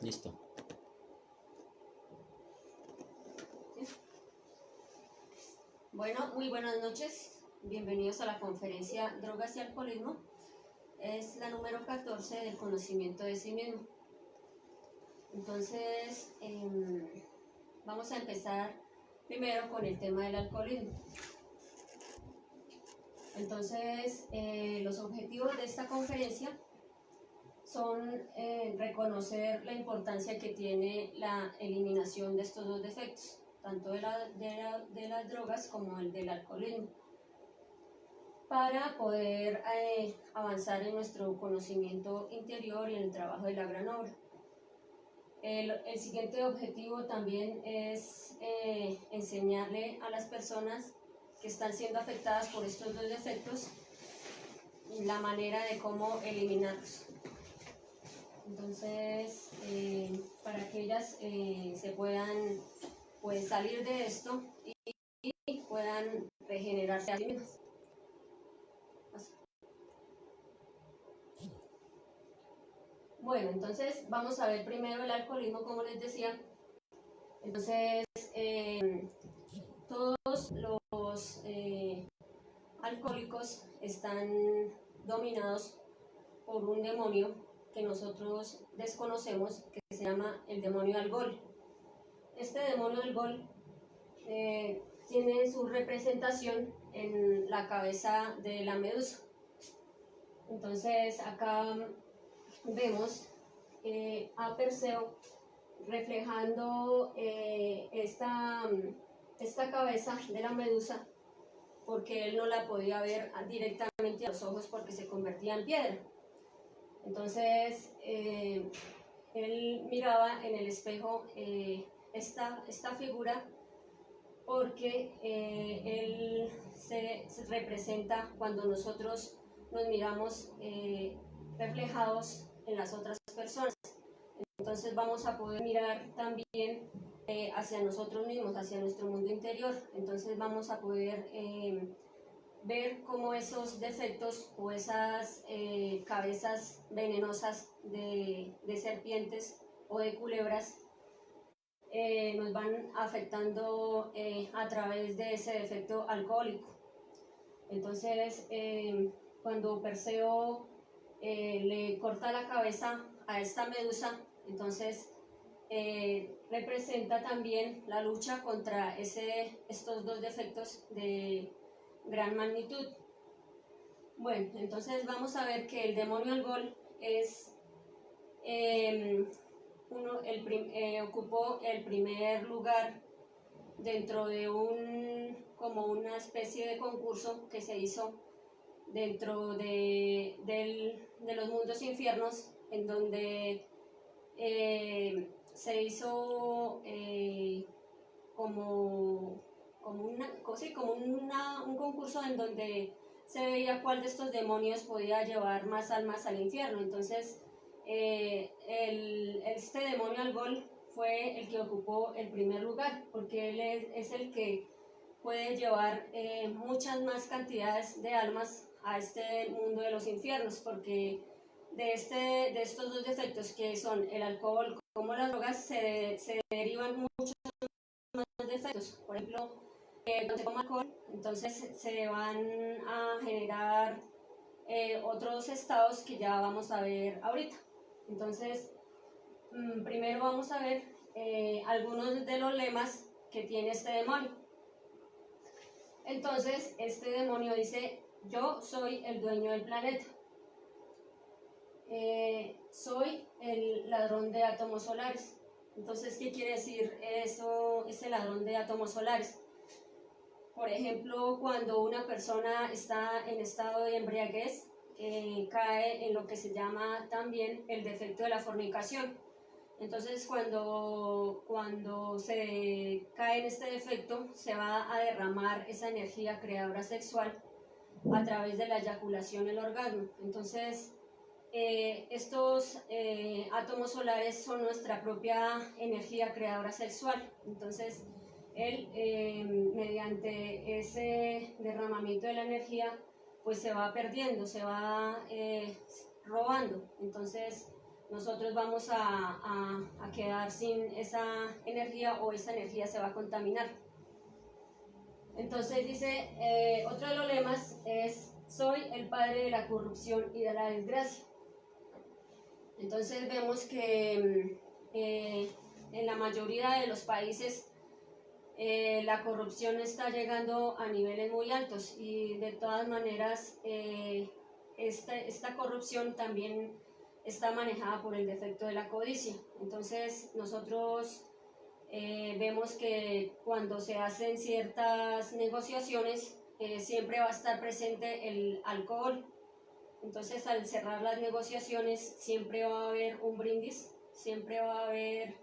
Listo. Bueno, muy buenas noches. Bienvenidos a la conferencia Drogas y Alcoholismo. Es la número 14 del conocimiento de sí mismo. Entonces, vamos a empezar primero con el tema del alcoholismo. Entonces, los objetivos de esta conferencia son reconocer la importancia que tiene la eliminación de estos dos defectos, tanto de las drogas como el del alcoholismo, para poder avanzar en nuestro conocimiento interior y en el trabajo de la gran obra. El siguiente objetivo también es enseñarle a las personas que están siendo afectadas por estos dos defectos la manera de cómo eliminarlos. Entonces, para que ellas se puedan salir de esto y puedan regenerarse a sí mismas. Bueno, entonces vamos a ver primero el alcoholismo, como les decía. Entonces, todos los alcohólicos están dominados por un demonio que nosotros desconocemos, que se llama el demonio alcohol. Este demonio alcohol tiene su representación en la cabeza de la medusa. Entonces acá vemos a Perseo reflejando esta cabeza de la medusa, porque él no la podía ver directamente a los ojos porque se convertía en piedra. Entonces él miraba en el espejo esta figura, porque él se representa cuando nosotros nos miramos reflejados en las otras personas. Entonces vamos a poder mirar también hacia nosotros mismos, hacia nuestro mundo interior. Entonces vamos a poder ver cómo esos defectos o esas cabezas venenosas de serpientes o de culebras nos van afectando a través de ese defecto alcohólico. Entonces, cuando Perseo le corta la cabeza a esta medusa, entonces representa también la lucha contra estos dos defectos de gran magnitud. Bueno, entonces vamos a ver que el demonio alcohol es ocupó el primer lugar dentro de como una especie de concurso que se hizo dentro de los mundos infiernos, en donde se hizo como un concurso en donde se veía cuál de estos demonios podía llevar más almas al infierno. Entonces este demonio alcohol fue el que ocupó el primer lugar, porque él es el que puede llevar muchas más cantidades de almas a este mundo de los infiernos, porque de estos dos defectos, que son el alcohol como las drogas, se derivan muchos más defectos. Por ejemplo, cuando se toma alcohol, entonces se van a generar otros estados que ya vamos a ver ahorita. Entonces, primero vamos a ver algunos de los lemas que tiene este demonio. Entonces, este demonio dice: yo soy el dueño del planeta. Soy el ladrón de átomos solares. Entonces, ¿qué quiere decir eso, ese ladrón de átomos solares? Por ejemplo, cuando una persona está en estado de embriaguez, cae en lo que se llama también el defecto de la fornicación. Entonces, cuando se cae en este defecto, se va a derramar esa energía creadora sexual a través de la eyaculación, el orgasmo. Entonces, estos átomos solares son nuestra propia energía creadora sexual. Entonces, él, mediante ese derramamiento de la energía, pues se va perdiendo, se va robando. Entonces, nosotros vamos a quedar sin esa energía o esa energía se va a contaminar. Entonces dice, otro de los lemas es, soy el padre de la corrupción y de la desgracia. Entonces vemos que en la mayoría de los países la corrupción está llegando a niveles muy altos y de todas maneras esta corrupción también está manejada por el defecto de la codicia. Entonces nosotros vemos que cuando se hacen ciertas negociaciones siempre va a estar presente el alcohol. Entonces al cerrar las negociaciones siempre va a haber un brindis, siempre va a haber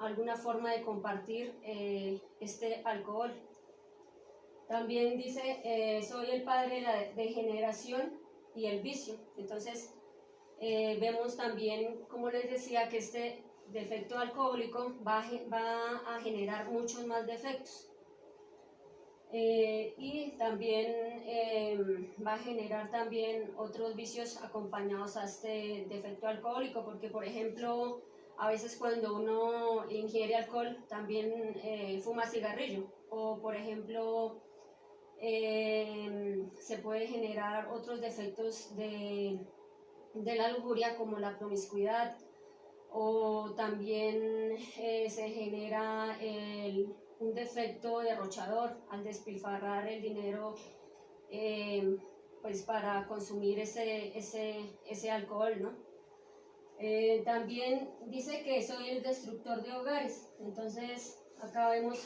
alguna forma de compartir este alcohol. También dice, soy el padre de la degeneración y el vicio. Entonces vemos también, como les decía, que este defecto alcohólico va a generar muchos más defectos. Y también va a generar también otros vicios acompañados a este defecto alcohólico, porque por ejemplo a veces cuando uno ingiere alcohol también fuma cigarrillo, o por ejemplo se puede generar otros defectos de la lujuria como la promiscuidad, o también se genera un defecto derrochador al despilfarrar el dinero pues para consumir ese alcohol, ¿no? También dice que soy el destructor de hogares. Entonces acá vemos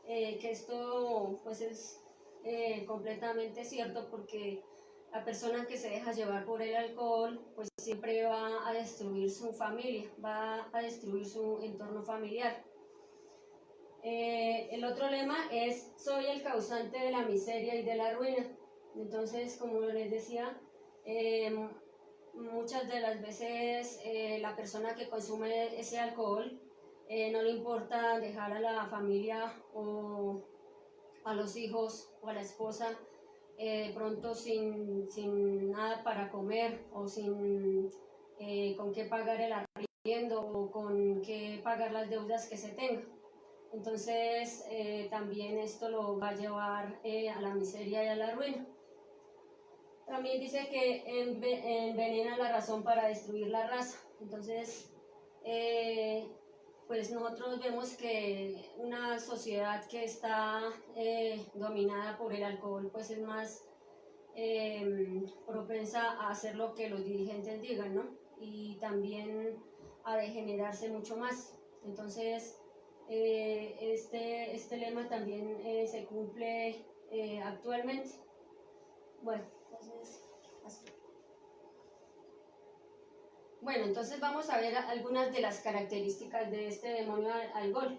que esto pues es completamente cierto, porque la persona que se deja llevar por el alcohol pues siempre va a destruir su familia, va a destruir su entorno familiar. El otro lema es, soy el causante de la miseria y de la ruina. Entonces, como les decía, muchas de las veces la persona que consume ese alcohol no le importa dejar a la familia o a los hijos o a la esposa pronto sin nada para comer, o sin con qué pagar el arriendo o con qué pagar las deudas que se tengan. Entonces también esto lo va a llevar a la miseria y a la ruina. También dice que envenena la razón para destruir la raza. Entonces pues nosotros vemos que una sociedad que está dominada por el alcohol pues es más propensa a hacer lo que los dirigentes digan, ¿no? Y también a degenerarse mucho más. Entonces este lema también se cumple actualmente. Bueno, entonces vamos a ver algunas de las características de este demonio alcohol.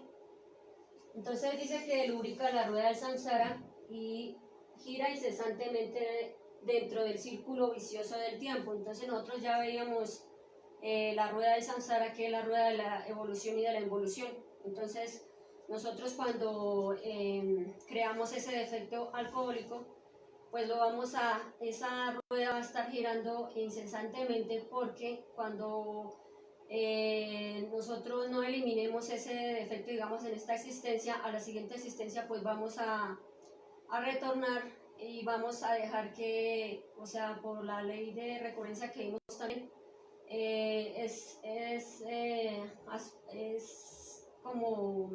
Entonces dice que lubrica la rueda del samsara y gira incesantemente dentro del círculo vicioso del tiempo. Entonces nosotros ya veíamos la rueda del samsara, que es la rueda de la evolución y de la involución. Entonces nosotros cuando creamos ese defecto alcohólico, pues esa rueda va a estar girando incesantemente, porque cuando nosotros no eliminemos ese defecto, digamos, en esta existencia, a la siguiente existencia pues vamos a retornar y vamos a dejar que, o sea, por la ley de recurrencia que vimos también, es como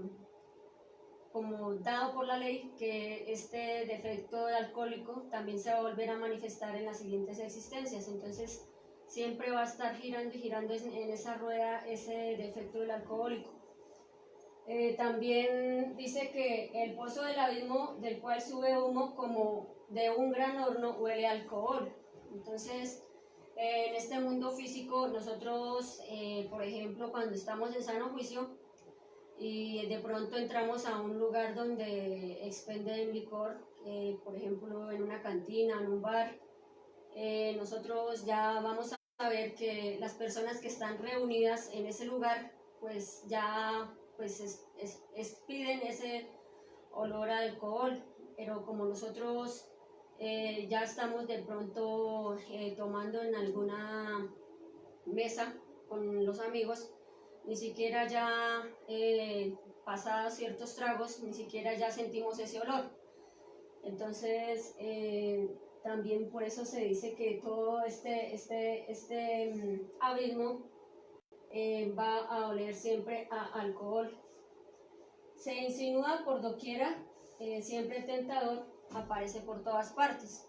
dado por la ley que este defecto alcohólico también se va a volver a manifestar en las siguientes existencias. Entonces siempre va a estar girando y girando en esa rueda ese defecto del alcohólico. También dice que el pozo del abismo, del cual sube humo como de un gran horno, huele a alcohol. Entonces en este mundo físico nosotros, por ejemplo, cuando estamos en sano juicio y de pronto entramos a un lugar donde expenden licor, por ejemplo en una cantina, en un bar, nosotros ya vamos a ver que las personas que están reunidas en ese lugar pues ya pues expiden ese olor a alcohol, pero como nosotros ya estamos de pronto tomando en alguna mesa con los amigos, ni siquiera ya pasados ciertos tragos, ni siquiera ya sentimos ese olor. Entonces, también por eso se dice que todo este abismo va a oler siempre a alcohol. Se insinúa por doquiera, siempre tentador, aparece por todas partes.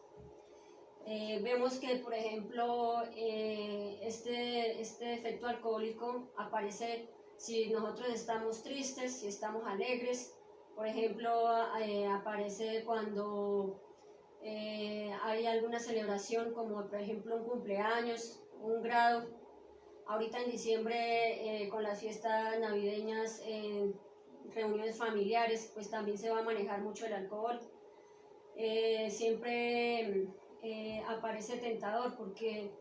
Vemos que, por ejemplo, este efecto alcohólico aparece si nosotros estamos tristes, si estamos alegres. Por ejemplo, aparece cuando hay alguna celebración, como por ejemplo un cumpleaños, un grado. Ahorita en diciembre, con las fiestas navideñas, reuniones familiares, pues también se va a manejar mucho el alcohol. Siempre aparece tentador porque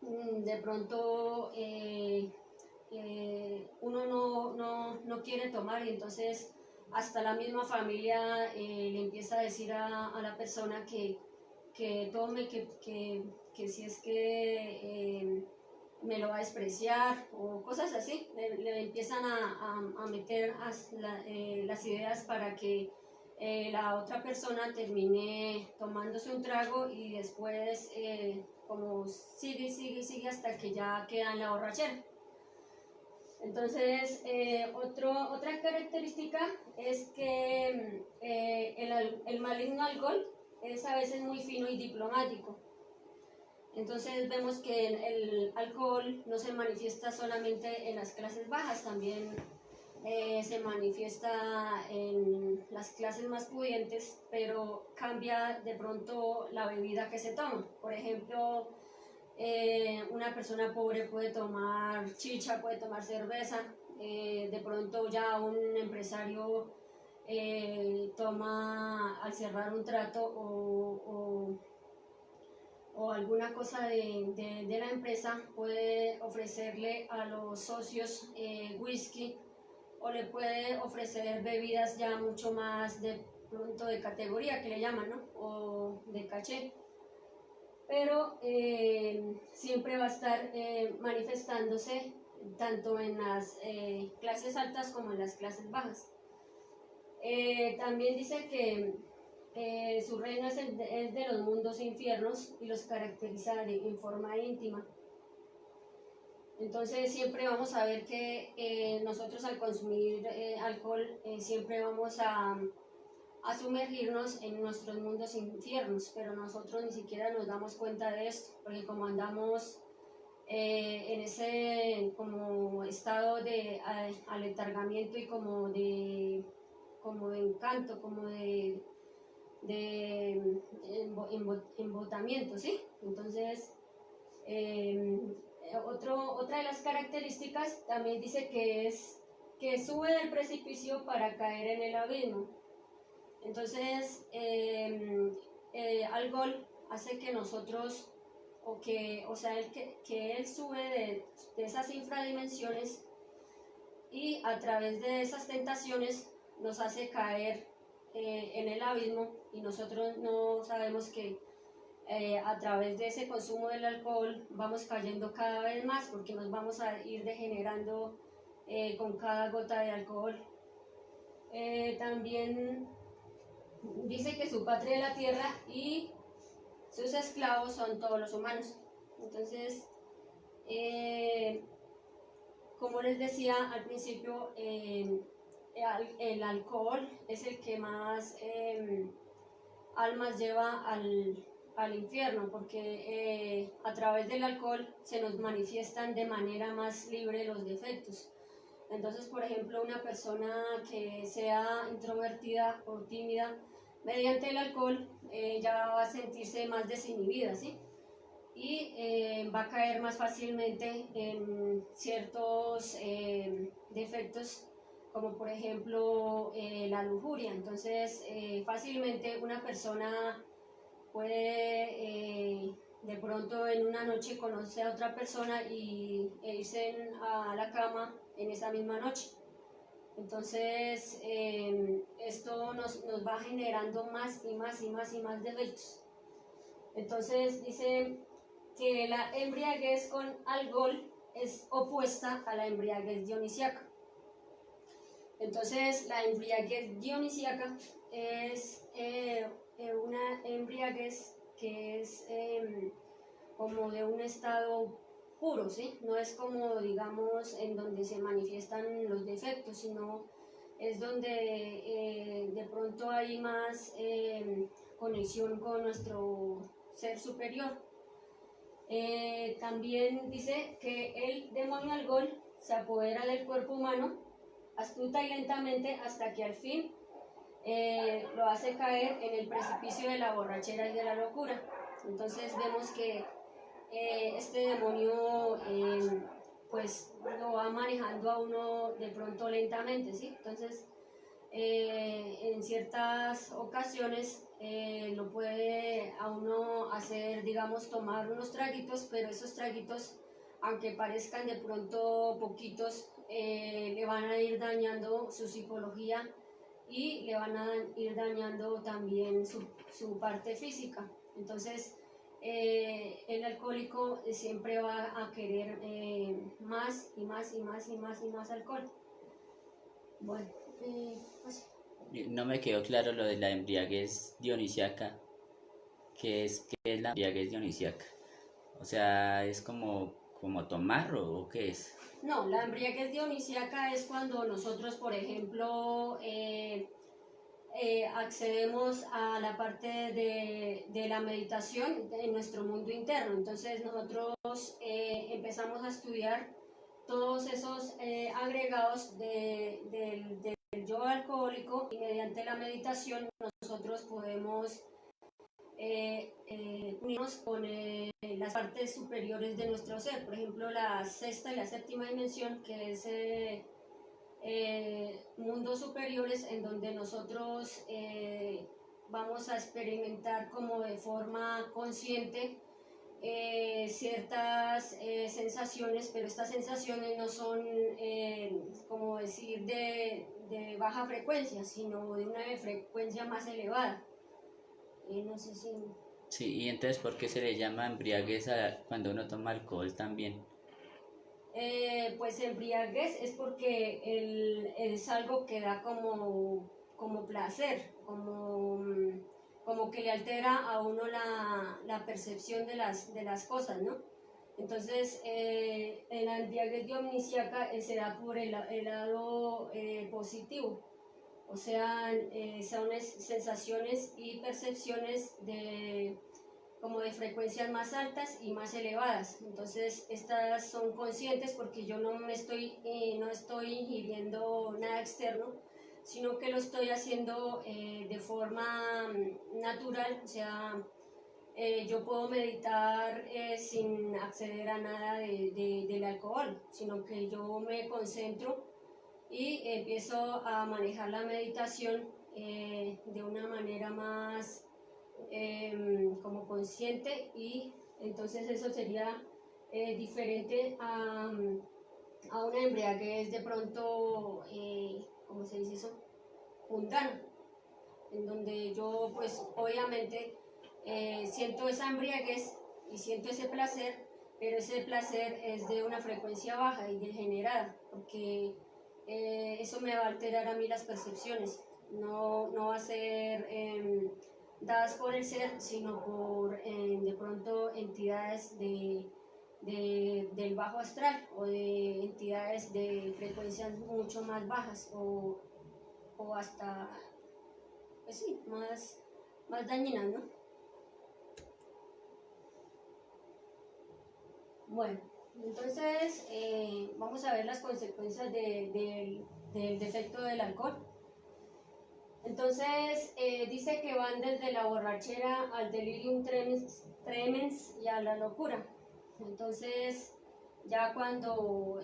de pronto uno no quiere tomar, y entonces hasta la misma familia le empieza a decir a la persona que tome, que si es que me lo va a despreciar o cosas así. Le empiezan a meter las ideas para que la otra persona termine tomándose un trago y después como sigue hasta que ya queda en la borrachera. Entonces, otra característica es que el maligno alcohol es a veces muy fino y diplomático. Entonces vemos que el alcohol no se manifiesta solamente en las clases bajas, también se manifiesta en las clases más pudientes, pero cambia de pronto la bebida que se toma. Por ejemplo, una persona pobre puede tomar chicha, puede tomar cerveza, de pronto ya un empresario toma al cerrar un trato o alguna cosa de la empresa, puede ofrecerle a los socios whisky, o le puede ofrecer bebidas ya mucho más de pronto de categoría, que le llaman, ¿no? O de caché. Pero siempre va a estar manifestándose tanto en las clases altas como en las clases bajas. También dice que su reino es de los mundos infiernos y los caracteriza en forma íntima. Entonces siempre vamos a ver que nosotros al consumir alcohol siempre vamos a sumergirnos en nuestros mundos infiernos, pero nosotros ni siquiera nos damos cuenta de esto, porque como andamos en ese como estado de aletargamiento y como de encanto, como de embotamiento, ¿sí? Entonces, otra de las características también dice que sube del precipicio para caer en el abismo. Entonces, alcohol hace que nosotros, que él sube de esas infradimensiones, y a través de esas tentaciones nos hace caer en el abismo, y nosotros no sabemos que a través de ese consumo del alcohol vamos cayendo cada vez más, porque nos vamos a ir degenerando con cada gota de alcohol. También dice que su patria es la tierra y sus esclavos son todos los humanos. Entonces, como les decía al principio, el alcohol es el que más almas lleva al infierno, porque a través del alcohol se nos manifiestan de manera más libre los defectos. Entonces, por ejemplo, una persona que sea introvertida o tímida, mediante el alcohol ya va a sentirse más desinhibida, ¿sí? Y va a caer más fácilmente en ciertos defectos, como por ejemplo la lujuria. Entonces, fácilmente una persona puede de pronto en una noche conocer a otra persona e irse a la cama en esa misma noche. Entonces, esto nos va generando más y más y más y más defectos. Entonces, dice que la embriaguez con alcohol es opuesta a la embriaguez dionisíaca. Entonces, la embriaguez dionisíaca es una embriaguez que es como de un estado puro, ¿sí? No es como, digamos, en donde se manifiestan los defectos, sino es donde de pronto hay más conexión con nuestro ser superior. También dice que el demonio alcohol se apodera del cuerpo humano astuta y lentamente hasta que al fin lo hace caer en el precipicio de la borrachera y de la locura. Entonces vemos que este demonio pues lo va manejando a uno de pronto lentamente, ¿sí? Entonces en ciertas ocasiones lo puede a uno hacer, digamos, tomar unos traguitos, pero esos traguitos, aunque parezcan de pronto poquitos, le van a ir dañando su psicología y le van a ir dañando también su parte física. Entonces, el alcohólico siempre va a querer más y más y más y más y más alcohol. Bueno, pues. No me quedó claro lo de la embriaguez dionisíaca. ¿Qué es la embriaguez dionisíaca? O sea, ¿es como tomar o qué es? No, la embriaguez dionisíaca es cuando nosotros, por ejemplo, accedemos a la parte de la meditación en nuestro mundo interno. Entonces nosotros empezamos a estudiar todos esos agregados del yo alcohólico y mediante la meditación nosotros podemos unirnos con las partes superiores de nuestro ser, por ejemplo la sexta y la séptima dimensión, que es mundos superiores en donde nosotros vamos a experimentar como de forma consciente ciertas sensaciones, pero estas sensaciones no son, como decir, de baja frecuencia, sino de una frecuencia más elevada. No sé si... Sí, y entonces ¿por qué se le llama embriaguez cuando uno toma alcohol también? Pues embriaguez es porque es algo que da como placer, como que le altera a uno la percepción de las cosas, ¿no? Entonces, en la embriaguez dionisíaca se da por el lado positivo, o sea, son sensaciones y percepciones como de frecuencias más altas y más elevadas. Entonces, estas son conscientes porque yo no estoy ingiriendo nada externo, sino que lo estoy haciendo de forma natural, o sea, yo puedo meditar sin acceder a nada del alcohol, sino que yo me concentro y empiezo a manejar la meditación de una manera más como consciente, y entonces eso sería diferente a una embriaguez de pronto, ¿cómo se dice eso? Mundana, en donde yo pues obviamente siento esa embriaguez y siento ese placer, pero ese placer es de una frecuencia baja y degenerada, porque eso me va a alterar a mí las percepciones, no va a ser dadas por el ser, sino por de pronto entidades del bajo astral o de entidades de frecuencias mucho más bajas o hasta, pues sí, más dañinas, ¿no? Bueno, entonces vamos a ver las consecuencias del defecto del alcohol. Entonces dice que van desde la borrachera al delirium tremens y a la locura. Entonces ya cuando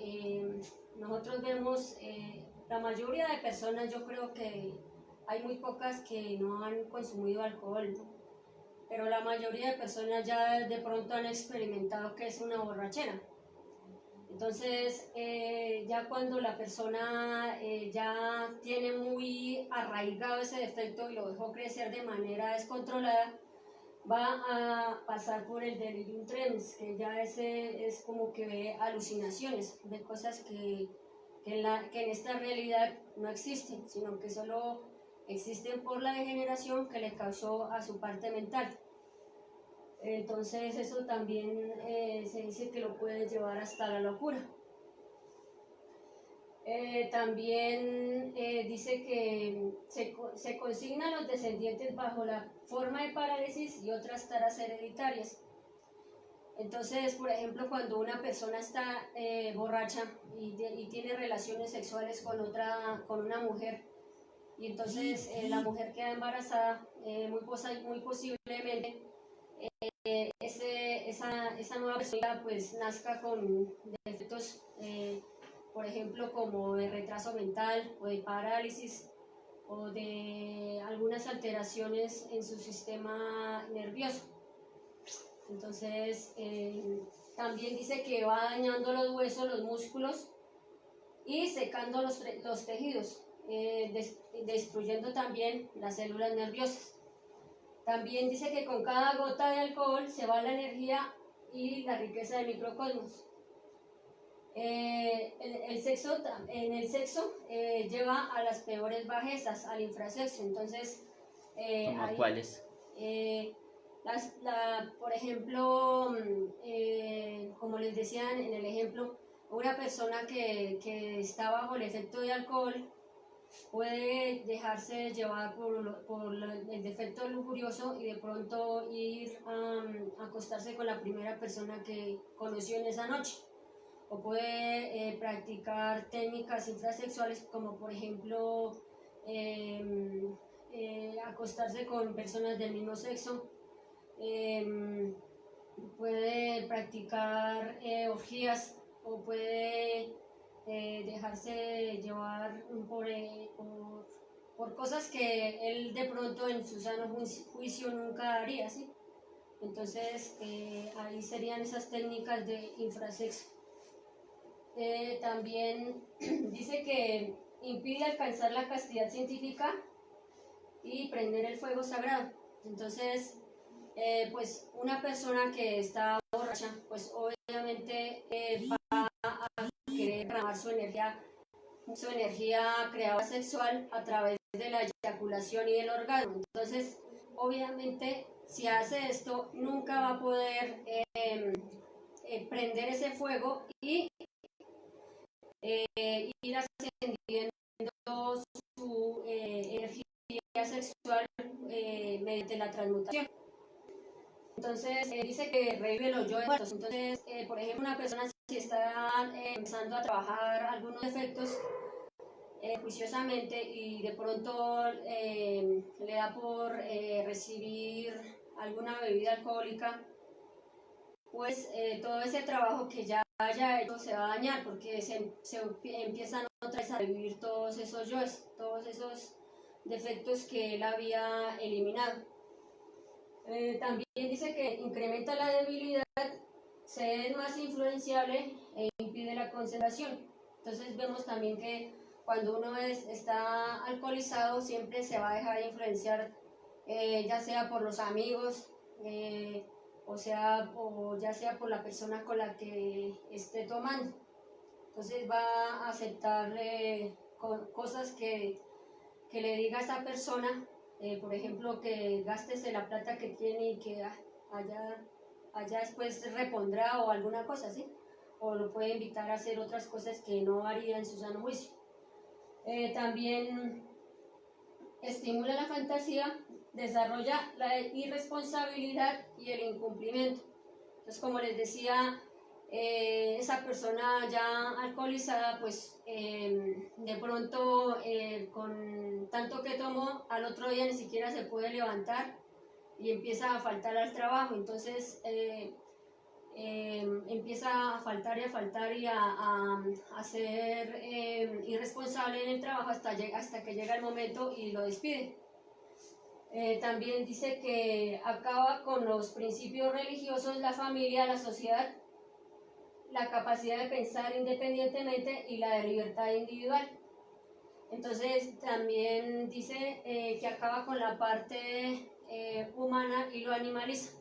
nosotros vemos, la mayoría de personas, yo creo que hay muy pocas que no han consumido alcohol, ¿no? Pero la mayoría de personas ya de pronto han experimentado que es una borrachera. Entonces, ya cuando la persona ya tiene muy arraigado ese defecto y lo dejó crecer de manera descontrolada, va a pasar por el delirium tremens, que ya ese es como que ve alucinaciones, ve cosas que en esta realidad no existen, sino que solo existen por la degeneración que le causó a su parte mental. Entonces eso también se dice que lo puede llevar hasta la locura. También dice que se consignan los descendientes bajo la forma de parálisis y otras taras hereditarias. Entonces, por ejemplo, cuando una persona está borracha y tiene relaciones sexuales con una mujer, y entonces la mujer queda embarazada, muy posiblemente esa nueva persona pues nazca con defectos, por ejemplo, como de retraso mental o de parálisis o de algunas alteraciones en su sistema nervioso. Entonces, también dice que va dañando los huesos, los músculos y secando los tejidos, destruyendo también las células nerviosas. También dice que con cada gota de alcohol se va la energía y la riqueza del microcosmos. En el sexo lleva a las peores bajezas, al infrasexo. Entonces, ¿Cómo cuáles? Por ejemplo, como les decía en el ejemplo, una persona que está bajo el efecto de alcohol puede dejarse llevar por el defecto lujurioso y de pronto ir a acostarse con la primera persona que conoció en esa noche. O puede practicar técnicas infrasexuales como por ejemplo acostarse con personas del mismo sexo. Puede practicar orgías o puede dejarse llevar por cosas que él de pronto en su sano juicio nunca haría, ¿sí? Entonces ahí serían esas técnicas de infrasexo. También dice que impide alcanzar la castidad científica y prender el fuego sagrado. Entonces, pues una persona que está borracha, pues obviamente va a querer derramar su energía creadora sexual a través de la eyaculación y del orgasmo. Entonces, obviamente, si hace esto, nunca va a poder prender ese fuego y ir ascendiendo su energía sexual mediante la transmutación. Entonces dice que revive los yo muertos. Entonces, por ejemplo, una persona si está empezando a trabajar algunos defectos juiciosamente y de pronto le da por recibir alguna bebida alcohólica, pues todo ese trabajo que ya haya hecho se va a dañar porque se empiezan otra vez a revivir todos esos yoes, todos esos defectos que él había eliminado. También dice que incrementa la debilidad, se es más influenciable e impide la concentración. Entonces vemos también que cuando uno está alcoholizado siempre se va a dejar influenciar, ya sea por los amigos, o ya sea por la persona con la que esté tomando. Entonces va a aceptar cosas que le diga a esa persona, por ejemplo, que gastes la plata que tiene y que allá después repondrá o alguna cosa así. O lo puede invitar a hacer otras cosas que no haría en su sano juicio. También estimula la fantasía, desarrolla la irresponsabilidad y el incumplimiento. Entonces, como les decía, esa persona ya alcoholizada, pues de pronto con tanto que tomó, al otro día ni siquiera se puede levantar y empieza a faltar al trabajo. Entonces empieza a faltar y a ser irresponsable en el trabajo hasta que llega el momento y lo despide. También dice que acaba con los principios religiosos, la familia, la sociedad, la capacidad de pensar independientemente y la de libertad individual. Entonces también dice que acaba con la parte humana y lo animaliza.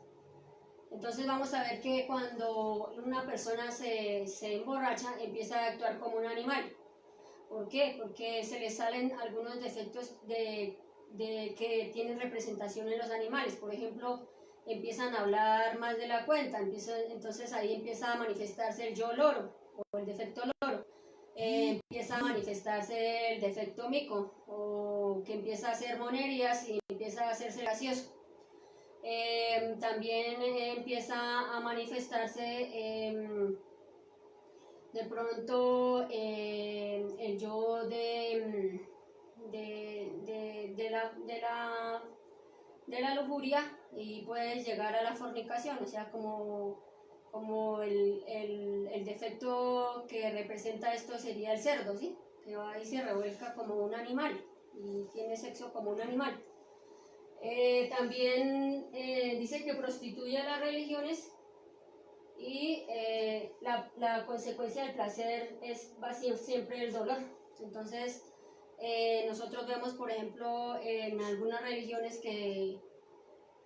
Entonces vamos a ver que cuando una persona se emborracha empieza a actuar como un animal. ¿Por qué? Porque se le salen algunos defectos que tienen representación en los animales. Por ejemplo, empiezan a hablar más de la cuenta, entonces ahí empieza a manifestarse el yo loro o el defecto loro. Empieza a manifestarse el defecto mico, o que empieza a hacer monerías y empieza a hacerse gracioso. También empieza a manifestarse de pronto el yo de la lujuria, y puede llegar a la fornicación, o sea, como el defecto que representa esto sería el cerdo, ¿sí? Que va y se revuelca como un animal y tiene sexo como un animal. También dice que prostituye a las religiones, y la consecuencia del placer va a ser siempre el dolor. Entonces, nosotros vemos, por ejemplo, en algunas religiones que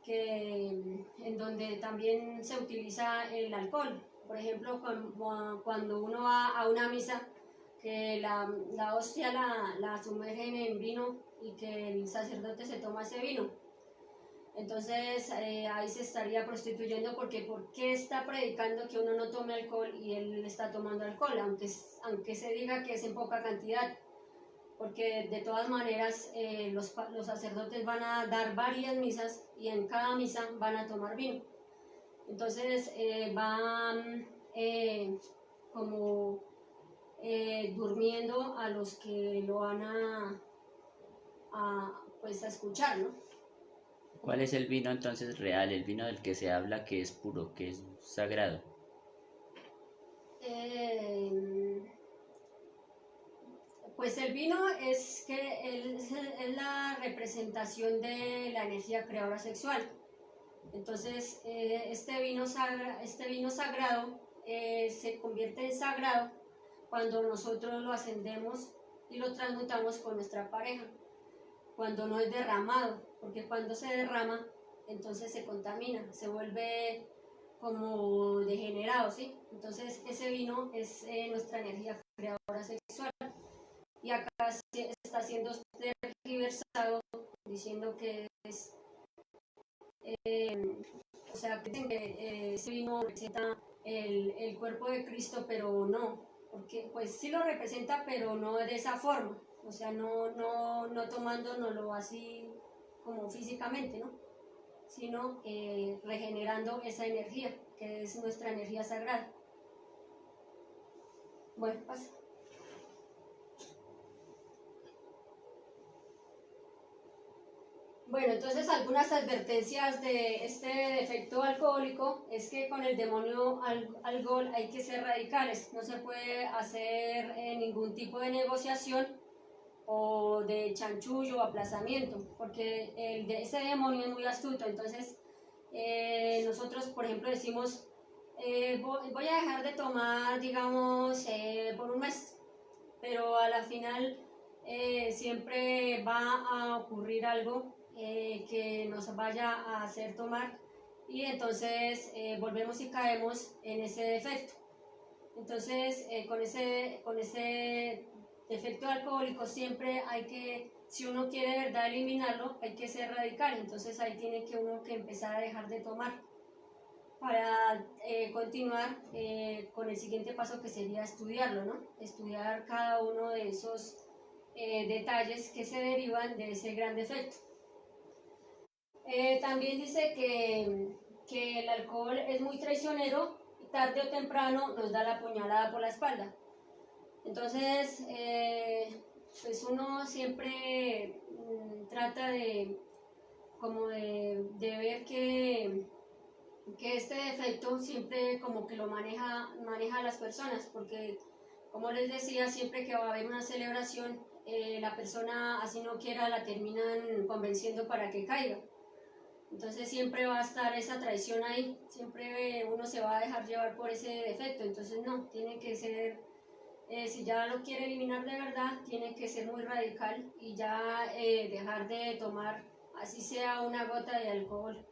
en donde también se utiliza el alcohol. Por ejemplo, cuando uno va a una misa, que la hostia la sumergen en vino y que el sacerdote se toma ese vino. Entonces ahí se estaría prostituyendo, porque ¿por qué está predicando que uno no tome alcohol y él está tomando alcohol? Aunque se diga que es en poca cantidad, porque de todas maneras los sacerdotes van a dar varias misas y en cada misa van a tomar vino. Entonces van como durmiendo a los que lo van pues a escuchar, ¿no? ¿Cuál es el vino entonces real, el vino del que se habla que es puro, que es sagrado? Pues el vino es la representación de la energía creadora sexual. Entonces este vino sagrado se convierte en sagrado cuando nosotros lo ascendemos y lo transmutamos con nuestra pareja, cuando no es derramado, porque cuando se derrama entonces se contamina, se vuelve como degenerado, ¿sí? Entonces ese vino es nuestra energía creadora sexual, y acá está siendo tergiversado diciendo que es o sea, que dicen que ese vino representa el cuerpo de Cristo, pero no, porque pues sí lo representa, pero no de esa forma, o sea, no tomándonoslo así como físicamente, ¿no? Sino regenerando esa energía, que es nuestra energía sagrada. Bueno, pasa. Bueno, entonces algunas advertencias de este defecto alcohólico es que con el demonio alcohol hay que ser radicales, no se puede hacer ningún tipo de negociación o de chanchullo o aplazamiento, porque ese demonio es muy astuto. Entonces nosotros, por ejemplo, decimos voy a dejar de tomar, digamos, por un mes, pero a la final siempre va a ocurrir algo que nos vaya a hacer tomar, y entonces volvemos y caemos en ese defecto. Entonces con ese defecto alcohólico siempre hay que, si uno quiere de verdad eliminarlo, hay que ser radical. Entonces ahí tiene que uno que empezar a dejar de tomar para continuar con el siguiente paso, que sería estudiarlo, ¿no? Estudiar cada uno de esos detalles que se derivan de ese gran defecto. También dice que el alcohol es muy traicionero y tarde o temprano nos da la puñalada por la espalda. Entonces, pues uno siempre trata de ver que este defecto siempre como que lo maneja a las personas, porque como les decía, siempre que va a haber una celebración, la persona, así no quiera, la terminan convenciendo para que caiga. Entonces siempre va a estar esa traición ahí, siempre uno se va a dejar llevar por ese defecto, entonces no, tiene que ser, si ya lo quiere eliminar de verdad, tiene que ser muy radical y ya dejar de tomar, así sea una gota de alcohol.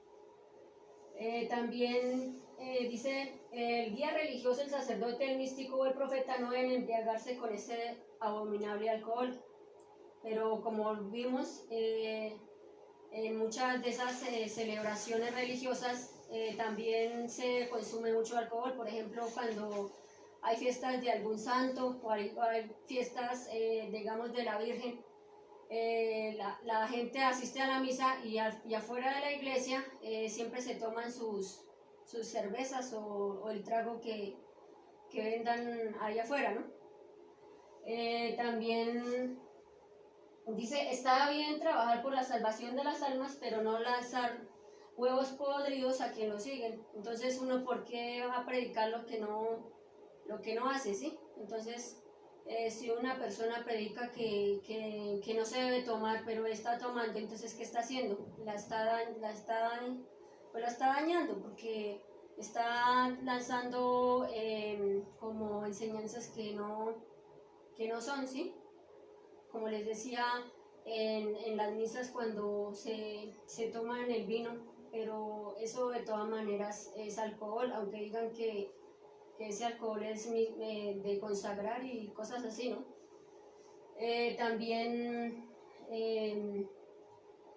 También dice, el guía religioso, el sacerdote, el místico o el profeta no deben embriagarse con ese abominable alcohol. Pero como vimos, en muchas de esas celebraciones religiosas también se consume mucho alcohol. Por ejemplo, cuando hay fiestas de algún santo o hay fiestas, digamos, de la Virgen, la gente asiste a la misa y afuera de la iglesia siempre se toman sus cervezas o el trago que vendan ahí afuera, ¿no? También dice, está bien trabajar por la salvación de las almas, pero no lanzar huevos podridos a quien lo siguen. Entonces uno, ¿por qué va a predicar lo que no hace, sí? Entonces, si una persona predica que no se debe tomar, pero está tomando, entonces ¿qué está haciendo? La está dañando, porque está lanzando como enseñanzas que no son, ¿sí? Como les decía, en las misas cuando se toman el vino, pero eso de todas maneras es alcohol, aunque digan que ese alcohol es de consagrar y cosas así, ¿no? También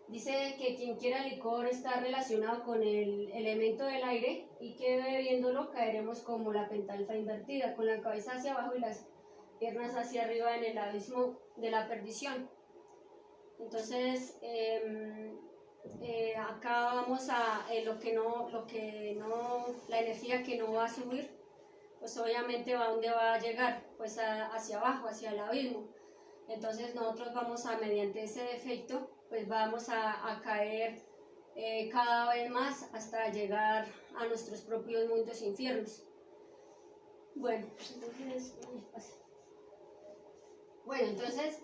dice que quien quiera licor está relacionado con el elemento del aire y que bebiéndolo caeremos como la pentalfa invertida, con la cabeza hacia abajo y las piernas hacia arriba en el abismo de la perdición. Entonces, acá vamos a la energía que no va a subir, pues obviamente ¿a dónde va a llegar? Pues hacia abajo, hacia el abismo. Entonces nosotros vamos mediante ese defecto, pues vamos a caer cada vez más hasta llegar a nuestros propios mundos infiernos. Bueno, entonces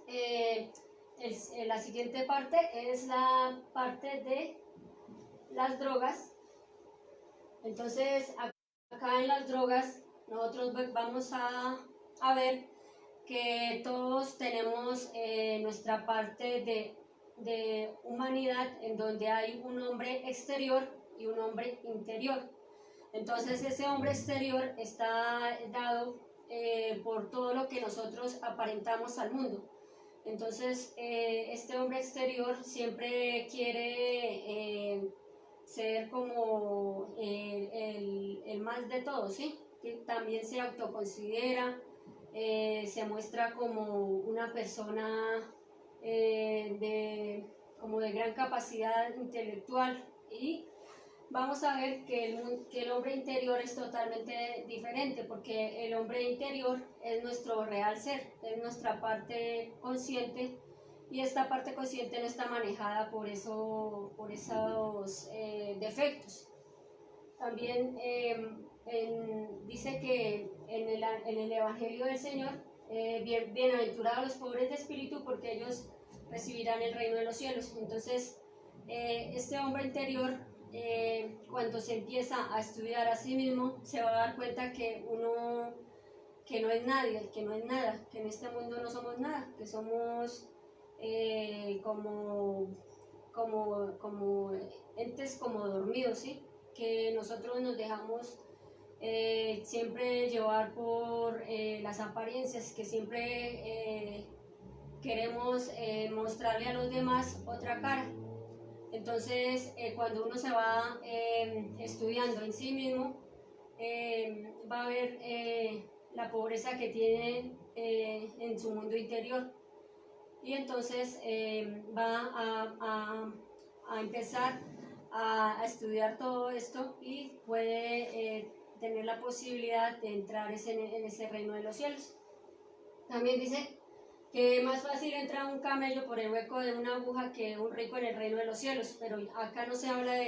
la siguiente parte es la parte de las drogas. Entonces acá en las drogas nosotros vamos a ver que todos tenemos nuestra parte de humanidad en donde hay un hombre exterior y un hombre interior. Entonces ese hombre exterior está dado por todo lo que nosotros aparentamos al mundo. Entonces este hombre exterior siempre quiere ser como el más de todos, ¿sí? Que también se autoconsidera, se muestra como una persona como de gran capacidad intelectual, y vamos a ver que el hombre interior es totalmente diferente, porque el hombre interior es nuestro real ser, es nuestra parte consciente, y esta parte consciente no está manejada por esos defectos. También dice que en el Evangelio del Señor, bienaventurados los pobres de espíritu, porque ellos recibirán el reino de los cielos. Entonces, este hombre interior, cuando se empieza a estudiar a sí mismo, se va a dar cuenta que no es nadie, que no es nada, que en este mundo no somos nada, que somos como entes como dormidos, ¿sí? Que nosotros nos dejamos siempre llevar por las apariencias, que siempre queremos mostrarle a los demás otra cara. Entonces, cuando uno se va estudiando en sí mismo, va a ver la pobreza que tiene en su mundo interior, y entonces va a empezar a estudiar todo esto y puede tener la posibilidad de entrar en ese reino de los cielos. También dice que es más fácil entrar un camello por el hueco de una aguja que un rico en el reino de los cielos, pero acá no se habla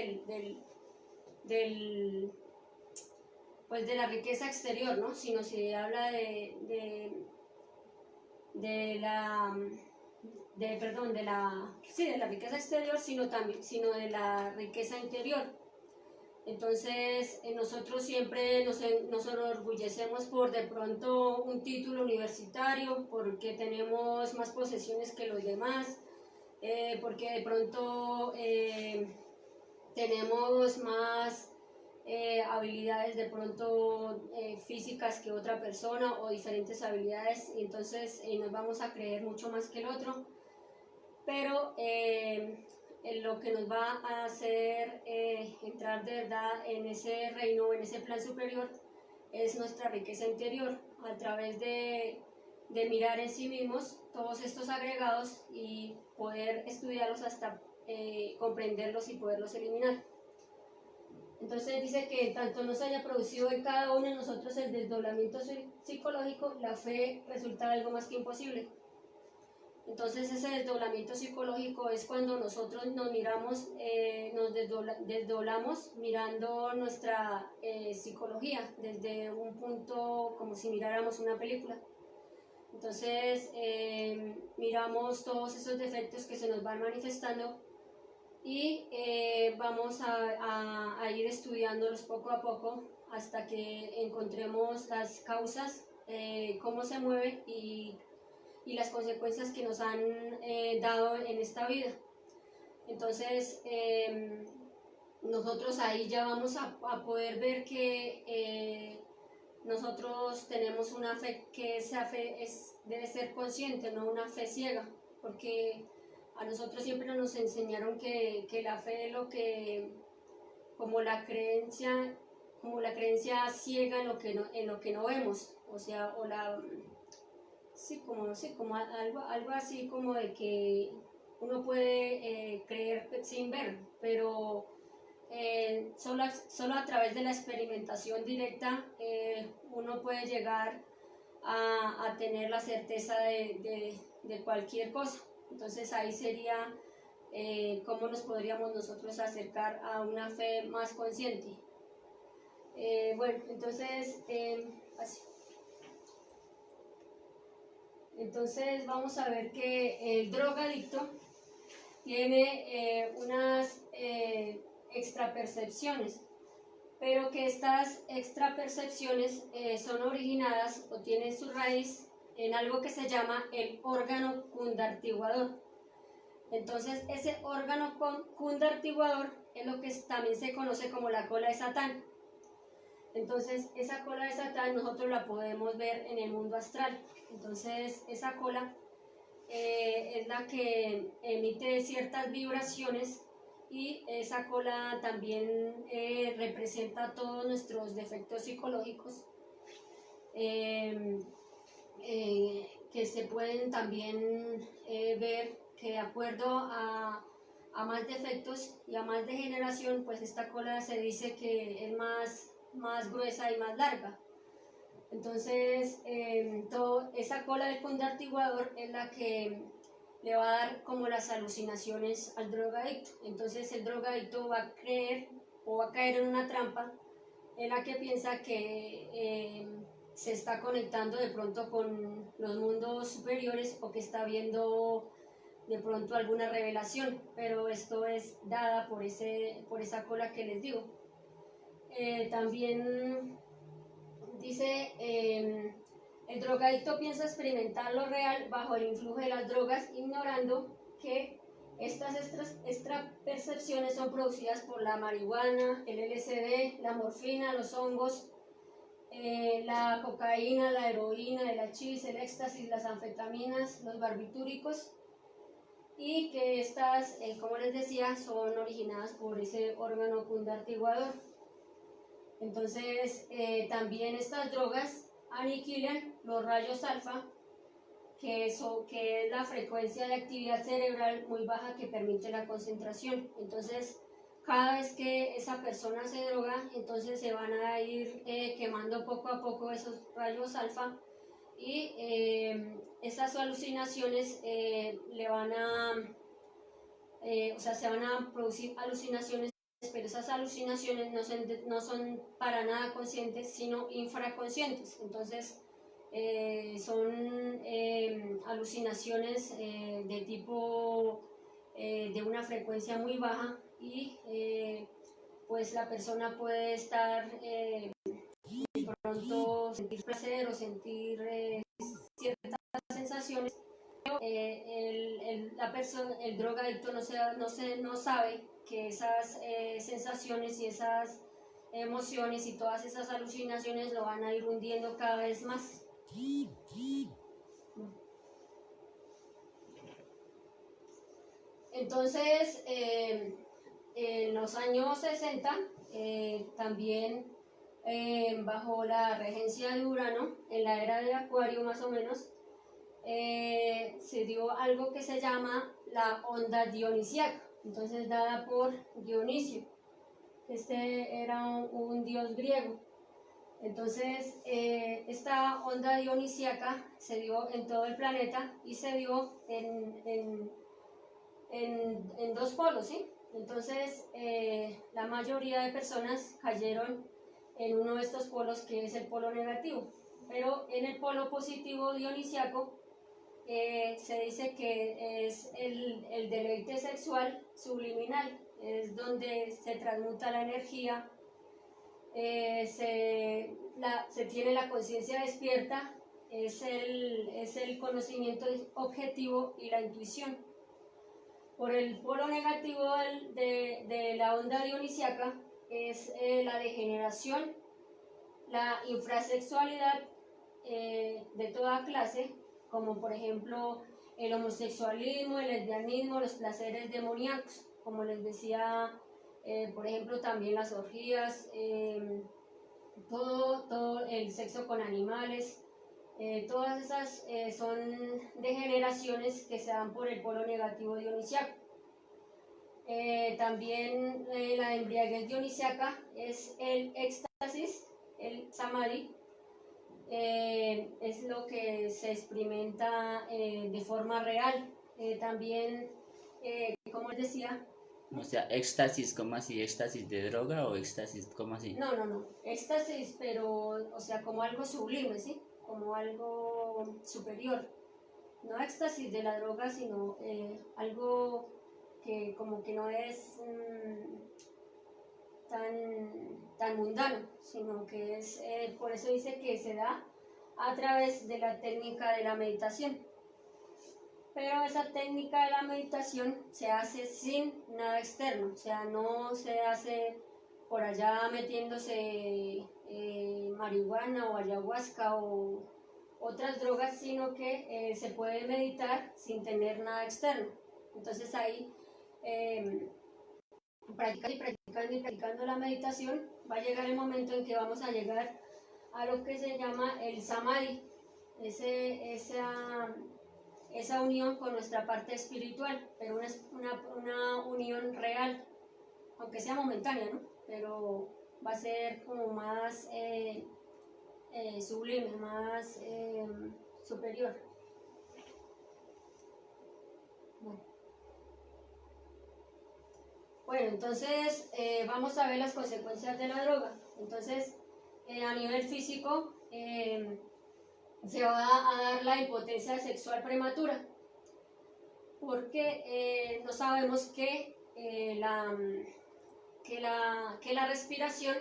pues de la riqueza exterior, ¿no? Sino se habla de de la riqueza exterior, sino de la riqueza interior. Entonces, nosotros siempre nos enorgullecemos por de pronto un título universitario, porque tenemos más posesiones que los demás, porque de pronto tenemos más habilidades de pronto físicas que otra persona o diferentes habilidades, y entonces nos vamos a creer mucho más que el otro, pero lo que nos va a hacer entrar de verdad en ese reino, en ese plan superior, es nuestra riqueza interior, a través de mirar en sí mismos todos estos agregados y poder estudiarlos hasta comprenderlos y poderlos eliminar. Entonces dice que tanto nos haya producido en cada uno de nosotros el desdoblamiento psicológico, la fe resulta algo más que imposible. Entonces ese desdoblamiento psicológico es cuando nosotros nos miramos, nos desdoblamos mirando nuestra psicología desde un punto como si miráramos una película. Entonces miramos todos esos defectos que se nos van manifestando y vamos a ir estudiándolos poco a poco hasta que encontremos las causas, cómo se mueven y las consecuencias que nos han dado en esta vida. Entonces nosotros ahí ya vamos a poder ver que nosotros tenemos una fe, que esa fe debe ser consciente, no una fe ciega, porque a nosotros siempre nos enseñaron que la fe es lo que, como la creencia ciega en lo que no vemos, o sea, o la, sí, como algo así como de que uno puede creer sin ver, pero solo a través de la experimentación directa uno puede llegar a tener la certeza de cualquier cosa. Entonces ahí sería cómo nos podríamos nosotros acercar a una fe más consciente. Bueno, entonces así. Entonces vamos a ver que el drogadicto tiene unas extrapercepciones, pero que estas extrapercepciones son originadas o tienen su raíz en algo que se llama el órgano cundartiguador. Entonces ese órgano cundartiguador es lo que también se conoce como la cola de Satán. Entonces esa cola de Satán nosotros la podemos ver en el mundo astral. Entonces esa cola es la que emite ciertas vibraciones, y esa cola también representa todos nuestros defectos psicológicos que se pueden también ver que de acuerdo a más defectos y a más degeneración, pues esta cola se dice que es más gruesa y más larga. Entonces, esa cola del cundartiguador es la que le va a dar como las alucinaciones al drogadicto. Entonces el drogadicto va a creer o va a caer en una trampa en la que piensa que se está conectando de pronto con los mundos superiores, o que está viendo de pronto alguna revelación, pero esto es dada por esa cola que les digo. También dice, el drogadicto piensa experimentar lo real bajo el influjo de las drogas, ignorando que estas extrapercepciones son producidas por la marihuana, el LSD, la morfina, los hongos, la cocaína, la heroína, el hachís, el éxtasis, las anfetaminas, los barbitúricos, y que estas, como les decía, son originadas por ese órgano cundartiguador. Entonces, también estas drogas aniquilan los rayos alfa, que es la frecuencia de actividad cerebral muy baja que permite la concentración. Entonces, cada vez que esa persona se droga, entonces se van a ir quemando poco a poco esos rayos alfa, y esas alucinaciones se van a producir alucinaciones, pero esas alucinaciones no son para nada conscientes, sino infraconscientes. Entonces son alucinaciones de tipo de una frecuencia muy baja y pues la persona puede estar de pronto sentir placer o sentir ciertas sensaciones, pero el drogadicto no sabe que esas sensaciones y esas emociones y todas esas alucinaciones lo van a ir hundiendo cada vez más. Entonces, en los años 60, también bajo la regencia de Urano, en la era de Acuario más o menos, se dio algo que se llama la onda dionisiaca, entonces dada por Dionisio. Este era un dios griego. Entonces, esta onda dionisiaca se dio en todo el planeta y se dio en dos polos, ¿sí? Entonces, la mayoría de personas cayeron en uno de estos polos, que es el polo negativo. Pero en el polo positivo dionisiaco se dice que es el deleite sexual subliminal, es donde se transmuta la energía, se tiene la conciencia despierta, es el conocimiento objetivo y la intuición. Por el polo negativo de la onda dionisiaca es la degeneración, la infrasexualidad de toda clase, como por ejemplo el homosexualismo, el lesbianismo, los placeres demoníacos, como les decía, por ejemplo también las orgías, todo el sexo con animales, todas esas son degeneraciones que se dan por el polo negativo dionisiaco. También la embriaguez dionisiaca es el éxtasis, el samadhi, es lo que se experimenta de forma real. También, como les decía... O sea, éxtasis, ¿cómo así? ¿Éxtasis de droga o éxtasis, cómo así? No, éxtasis, pero, o sea, como algo sublime, ¿sí? Como algo superior. No éxtasis de la droga, sino algo que como que no es tan mundano, sino que es, por eso dice que se da a través de la técnica de la meditación. Pero esa técnica de la meditación se hace sin nada externo, o sea, no se hace por allá metiéndose marihuana o ayahuasca o otras drogas, sino que se puede meditar sin tener nada externo. Entonces ahí, practicando la meditación, va a llegar el momento en que vamos a llegar a lo que se llama el samadhi, esa unión con nuestra parte espiritual, pero una unión real, aunque sea momentánea, ¿no? Pero va a ser como más sublime, más superior. Bueno, entonces vamos a ver las consecuencias de la droga. Entonces, a nivel físico, se va a dar la impotencia sexual prematura, porque no sabemos que la respiración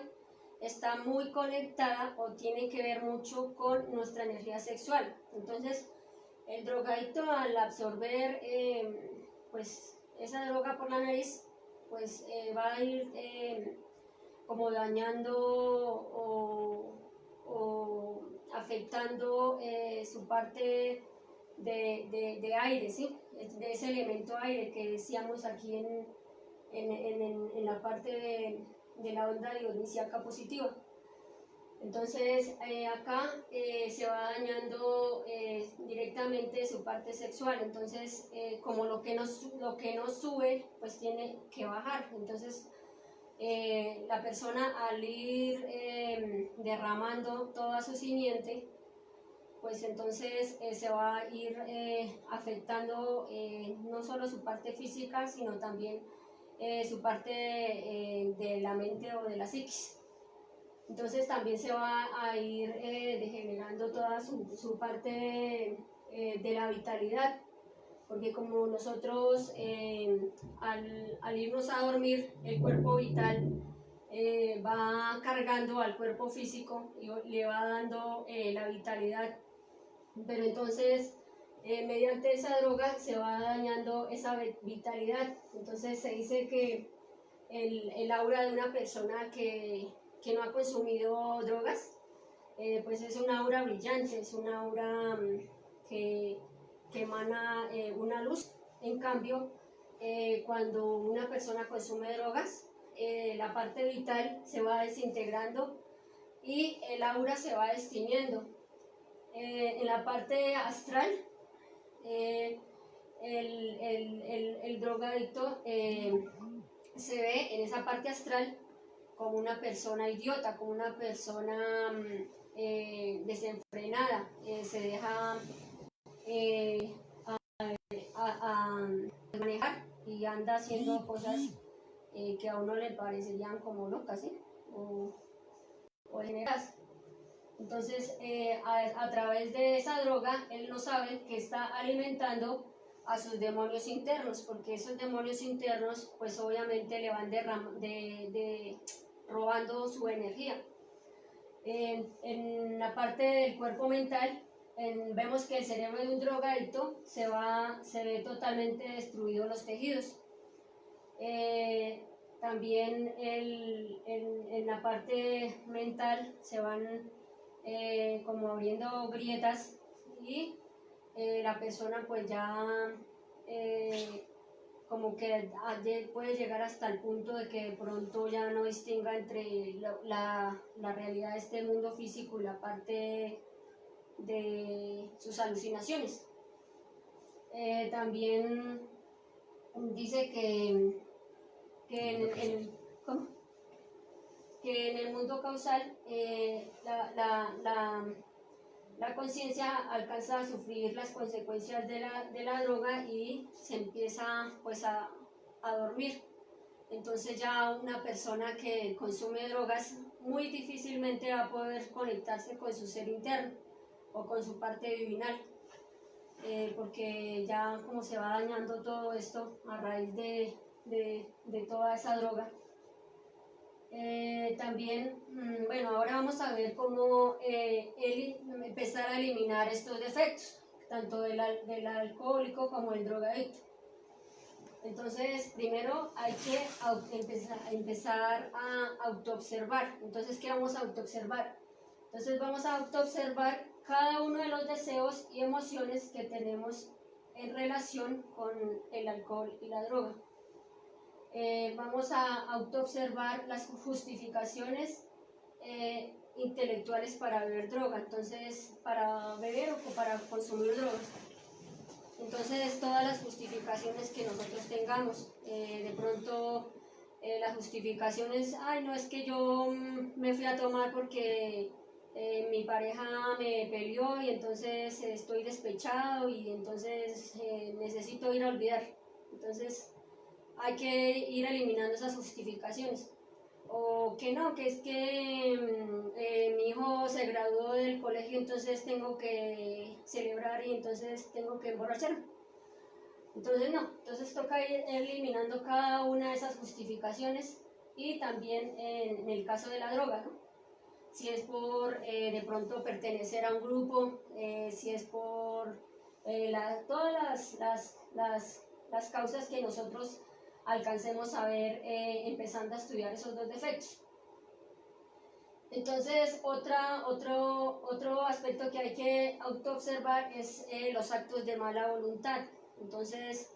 está muy conectada o tiene que ver mucho con nuestra energía sexual. Entonces, el drogadicto, al absorber pues esa droga por la nariz, pues va a ir como dañando o afectando su parte de aire, ¿sí? De ese elemento aire que decíamos aquí en la parte de la onda dionisiaca positiva. Entonces acá se va dañando directamente su parte sexual. Entonces como lo que no sube pues tiene que bajar. Entonces la persona, al ir derramando toda su simiente, pues entonces se va a ir afectando no solo su parte física, sino también su parte de la mente o de la psiquis. Entonces también se va a ir degenerando toda su parte de la vitalidad, porque como nosotros al irnos a dormir, el cuerpo vital va cargando al cuerpo físico y le va dando la vitalidad, pero entonces mediante esa droga se va dañando esa vitalidad. Entonces se dice que el aura de una persona que no ha consumido drogas, pues es un aura brillante, es un aura que emana una luz. En cambio, cuando una persona consume drogas, la parte vital se va desintegrando y el aura se va extinguiendo. En la parte astral, el drogadicto se ve en esa parte astral como una persona idiota, como una persona desenfrenada, se deja a manejar y anda haciendo cosas que a uno le parecerían como locas, ¿sí? o degeneradas. Entonces, a través de esa droga, él no sabe que está alimentando a sus demonios internos, porque esos demonios internos, pues obviamente le van robando su energía. En la parte del cuerpo mental, vemos que el cerebro de un drogadicto se ve totalmente destruido los tejidos. También en la parte mental se van como abriendo grietas y la persona pues ya como que puede llegar hasta el punto de que de pronto ya no distinga entre la realidad de este mundo físico y la parte de sus alucinaciones. También dice que ¿cómo? Que en el mundo causal la conciencia alcanza a sufrir las consecuencias de la droga y se empieza pues a dormir. Entonces ya una persona que consume drogas muy difícilmente va a poder conectarse con su ser interno o con su parte divinal, porque ya como se va dañando todo esto a raíz de toda esa droga. También, bueno, ahora vamos a ver cómo empezar a eliminar estos defectos, tanto del alcohólico como del drogadicto. Entonces, primero hay que empezar a autoobservar. Entonces, ¿qué vamos a autoobservar? Entonces, vamos a autoobservar cada uno de los deseos y emociones que tenemos en relación con el alcohol y la droga. Vamos a autoobservar las justificaciones intelectuales para beber droga, entonces para beber o para consumir drogas. Entonces todas las justificaciones que nosotros tengamos, de pronto las justificaciones, ay no es que yo me fui a tomar porque mi pareja me peleó y entonces estoy despechado y entonces necesito ir a olvidar. Entonces hay que ir eliminando esas justificaciones. O que no, que es que mi hijo se graduó del colegio, entonces tengo que celebrar y entonces tengo que emborracharme. Entonces no, entonces toca ir eliminando cada una de esas justificaciones y también en el caso de la droga, ¿no? Si es por de pronto pertenecer a un grupo, si es por todas las causas que nosotros alcancemos a ver empezando a estudiar esos dos defectos. Entonces, otro aspecto que hay que autoobservar es los actos de mala voluntad. Entonces,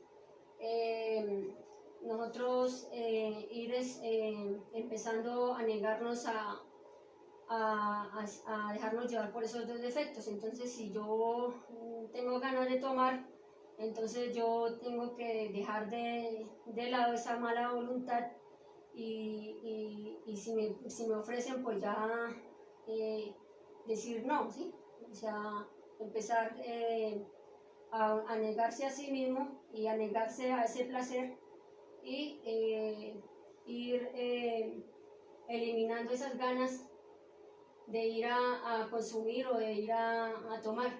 nosotros ir empezando a negarnos a dejarnos llevar por esos dos defectos. Entonces, si yo tengo ganas de tomar, entonces yo tengo que dejar de lado esa mala voluntad y si me ofrecen, pues ya decir no, ¿sí? O sea, empezar a negarse a sí mismo y a negarse a ese placer y ir eliminando esas ganas ir a consumir o de ir a tomar.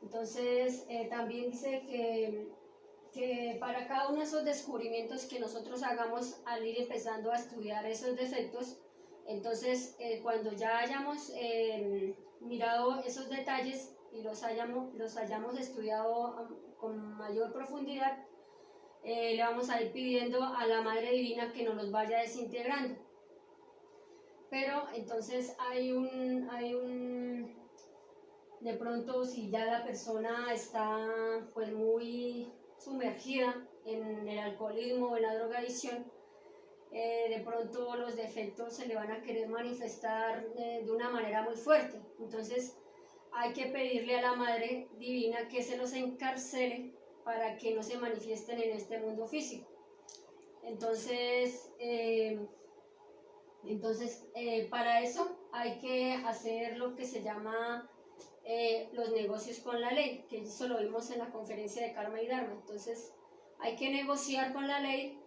Entonces, también dice que para cada uno de esos descubrimientos que nosotros hagamos al ir empezando a estudiar esos defectos, entonces cuando ya hayamos mirado esos detalles y los hayamos estudiado con mayor profundidad, le vamos a ir pidiendo a la Madre Divina que nos los vaya desintegrando. Pero entonces de pronto si ya la persona está pues muy sumergida en el alcoholismo o en la drogadicción, de pronto los defectos se le van a querer manifestar de una manera muy fuerte. Entonces hay que pedirle a la Madre Divina que se los encarcele para que no se manifiesten en este mundo físico. Entonces, para eso hay que hacer lo que se llama los negocios con la ley, que eso lo vimos en la conferencia de Karma y Dharma. Entonces hay que negociar con la ley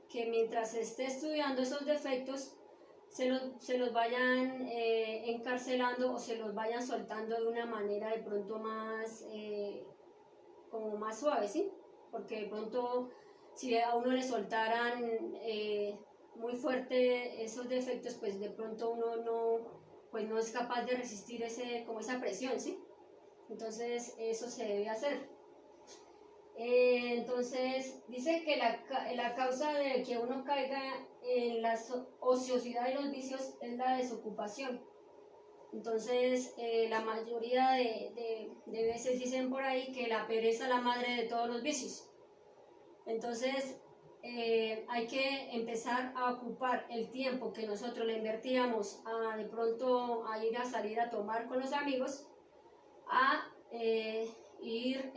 que mientras se esté estudiando esos defectos se los vayan encarcelando o se los vayan soltando de una manera de pronto más como más suave, ¿sí? Porque de pronto si a uno le soltaran muy fuerte esos defectos, pues de pronto uno no es capaz de resistir como esa presión, ¿sí? Entonces eso se debe hacer. Entonces dice que la causa de que uno caiga en la ociosidad y los vicios es la desocupación. Entonces la mayoría de veces dicen por ahí que la pereza es la madre de todos los vicios. Entonces hay que empezar a ocupar el tiempo que nosotros le invertíamos de pronto a ir a salir a tomar con los amigos, a ir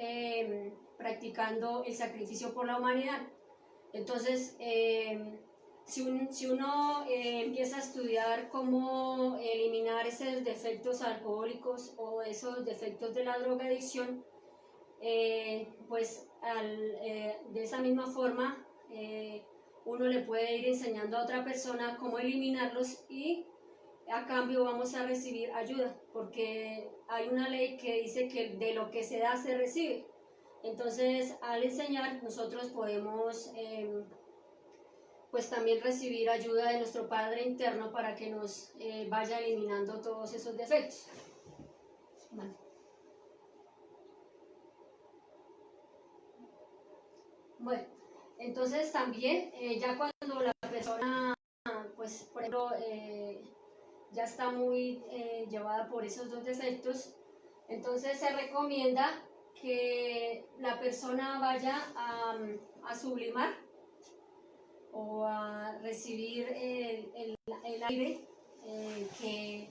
practicando el sacrificio por la humanidad. Entonces, si uno empieza a estudiar cómo eliminar esos defectos alcohólicos o esos defectos de la drogadicción, pues de esa misma forma uno le puede ir enseñando a otra persona cómo eliminarlos y a cambio vamos a recibir ayuda, porque hay una ley que dice que de lo que se da se recibe. Entonces al enseñar nosotros podemos pues también recibir ayuda de nuestro Padre interno para que nos vaya eliminando todos esos defectos. Vale. Bueno, entonces también ya cuando la persona pues por ejemplo ya está muy llevada por esos dos defectos, entonces se recomienda que la persona vaya a sublimar o a recibir el aire que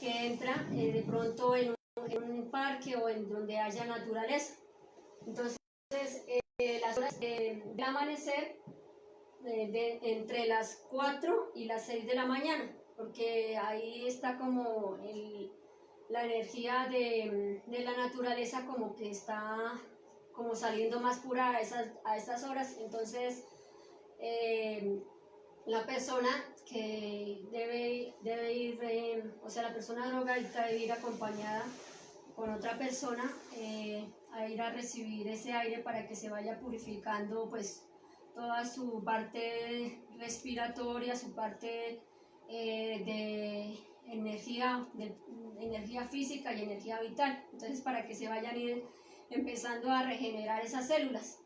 entra de pronto en un parque o en donde haya naturaleza. Entonces las horas del amanecer entre las 4 y las 6 de la mañana, porque ahí está como la energía de la naturaleza como que está como saliendo más pura a esas horas. Entonces la persona que debe ir, o sea, la persona drogadicta debe ir acompañada con otra persona a ir a recibir ese aire para que se vaya purificando pues toda su parte respiratoria, su parte de energía física y energía vital. Entonces para que se vayan empezando a regenerar esas células.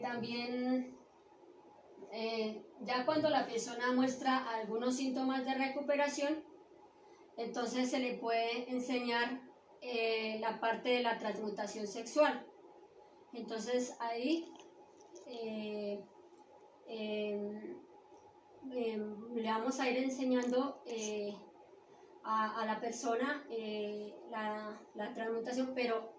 También ya cuando la persona muestra algunos síntomas de recuperación, entonces se le puede enseñar la parte de la transmutación sexual. Entonces ahí le vamos a ir enseñando a la persona la transmutación, pero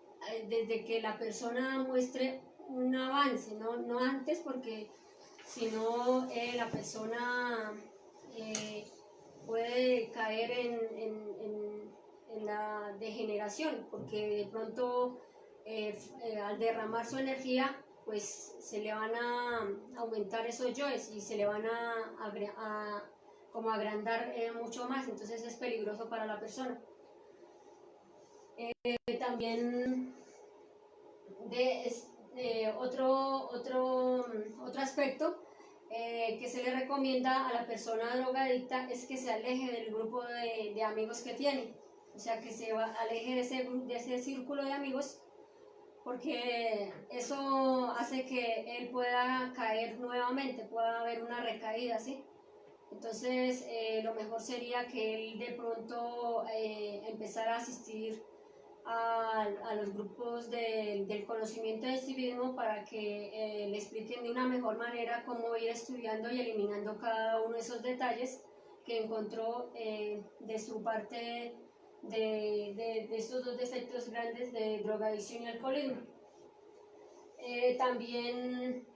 desde que la persona muestre un avance, no antes, porque si no la persona puede caer en la degeneración, porque de pronto al derramar su energía pues se le van a aumentar esos yoes y se le van a como agrandar mucho más, entonces es peligroso para la persona. También otro aspecto que se le recomienda a la persona drogadicta es que se aleje del grupo de amigos que tiene, o sea, que se aleje de ese círculo de amigos, porque eso hace que él pueda caer nuevamente, pueda haber una recaída, ¿sí? Entonces, lo mejor sería que él de pronto empezara a asistir a los grupos del conocimiento de sí mismo para que le expliquen de una mejor manera cómo ir estudiando y eliminando cada uno de esos detalles que encontró de su parte de estos dos defectos grandes de drogadicción y alcoholismo. También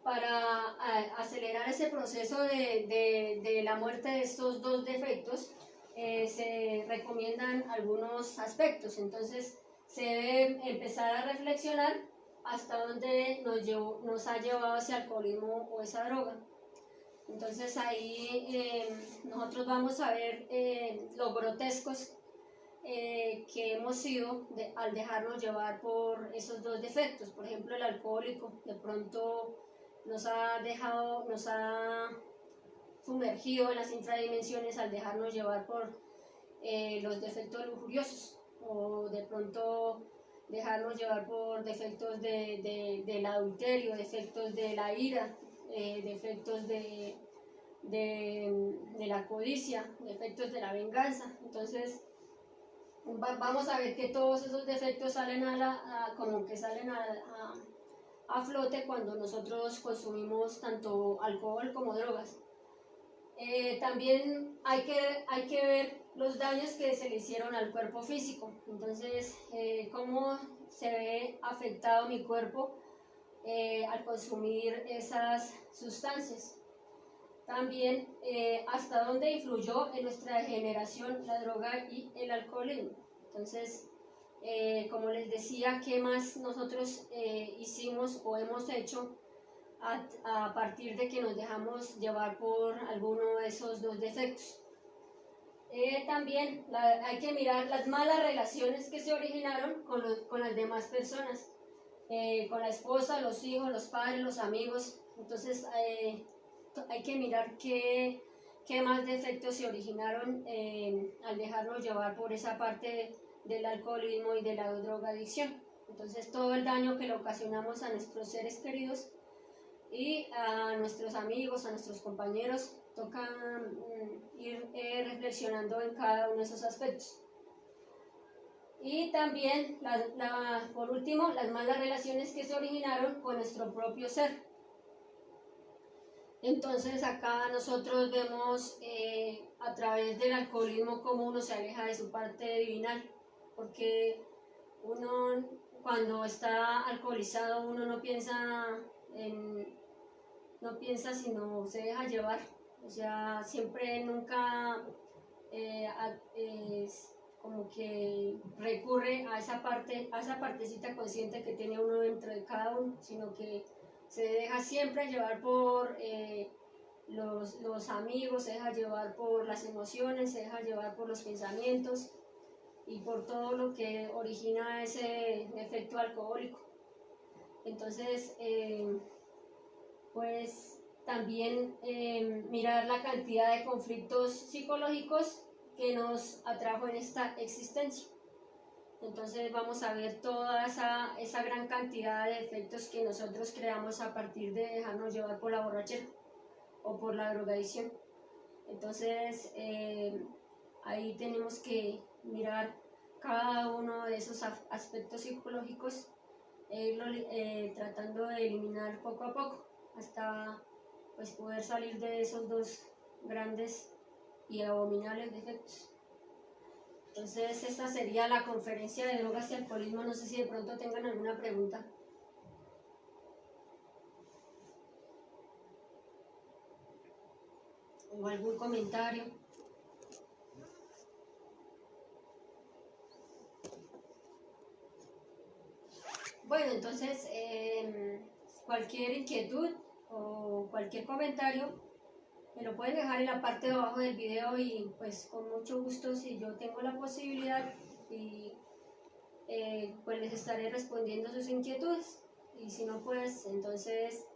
para acelerar ese proceso de la muerte de estos dos defectos, se recomiendan algunos aspectos. Entonces, se debe empezar a reflexionar hasta dónde nos ha llevado ese alcoholismo o esa droga. Entonces, ahí nosotros vamos a ver lo grotescos que hemos sido al dejarnos llevar por esos dos defectos. Por ejemplo, el alcohólico de pronto nos ha sumergido en las infradimensiones al dejarnos llevar por los defectos lujuriosos, o de pronto dejarnos llevar por defectos del adulterio, defectos de la ira, defectos de la codicia, defectos de la venganza. Entonces, vamos a ver que todos esos defectos salen a flote cuando nosotros consumimos tanto alcohol como drogas. También hay que ver los daños que se le hicieron al cuerpo físico. Entonces, cómo se ve afectado mi cuerpo al consumir esas sustancias. También hasta dónde influyó en nuestra generación la droga y el alcoholismo. Entonces, como les decía, ¿qué más nosotros hicimos o hemos hecho a partir de que nos dejamos llevar por alguno de esos dos defectos? También hay que mirar las malas relaciones que se originaron con las demás personas, con la esposa, los hijos, los padres, los amigos. Entonces, hay que mirar qué más defectos se originaron al dejarnos llevar por esa parte del alcoholismo y de la drogadicción. Entonces, todo el daño que le ocasionamos a nuestros seres queridos y a nuestros amigos, a nuestros compañeros, toca ir reflexionando en cada uno de esos aspectos. Y también, por último, las malas relaciones que se originaron con nuestro propio ser. Entonces, acá nosotros vemos a través del alcoholismo cómo uno se aleja de su parte divinal, porque uno cuando está alcoholizado uno no piensa sino se deja llevar, o sea, siempre nunca como que recurre a esa partecita consciente que tiene uno dentro de cada uno, sino que se deja siempre llevar por los amigos, se deja llevar por las emociones, se deja llevar por los pensamientos y por todo lo que origina ese efecto alcohólico. Entonces, pues también mirar la cantidad de conflictos psicológicos que nos atrajo en esta existencia. Entonces vamos a ver toda esa gran cantidad de efectos que nosotros creamos a partir de dejarnos llevar por la borrachera o por la drogadicción. Entonces ahí tenemos que mirar cada uno de esos aspectos psicológicos e irlo tratando de eliminar poco a poco hasta pues poder salir de esos dos grandes y abominables defectos. Entonces esta sería la conferencia de drogas y alcoholismo. No sé si de pronto tengan alguna pregunta. O algún comentario. Bueno, entonces cualquier inquietud o cualquier comentario Me lo pueden dejar en la parte de abajo del video y pues con mucho gusto, si yo tengo la posibilidad, y pues les estaré respondiendo sus inquietudes. Y si no, pues entonces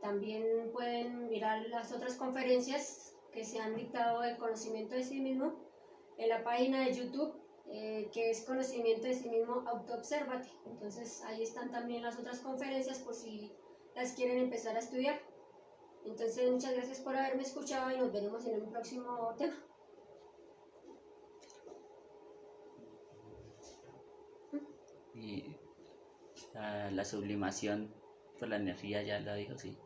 también pueden mirar las otras conferencias que se han dictado de conocimiento de sí mismo en la página de YouTube, que es Conocimiento de sí mismo, autoobsérvate. Entonces ahí están también las otras conferencias por si las quieren empezar a estudiar. Entonces muchas gracias por haberme escuchado y nos veremos en un próximo tema. Y la sublimación por la energía, ya lo dijo, sí.